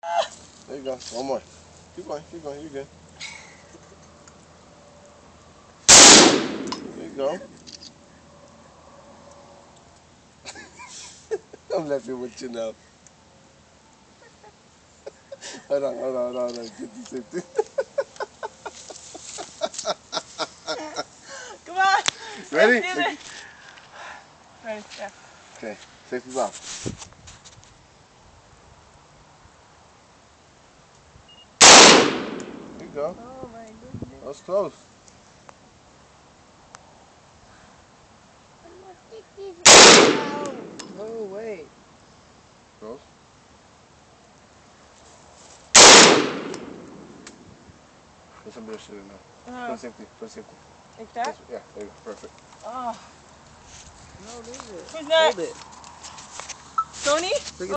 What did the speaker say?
There you go. One more. Keep going. Keep going. You're good. There you go. I'm laughing with you now. Hold on, hold on, hold on. 50-50. Come on. Ready? Ready, yeah. Okay, safety valve. There you go. Oh my goodness. That was close. Oh wait. Close. Put some shit in there. Put safety. Put safety. Like that? Yeah, there you go. Perfect. Oh. No, leave it. Who's that? Hold it. Tony?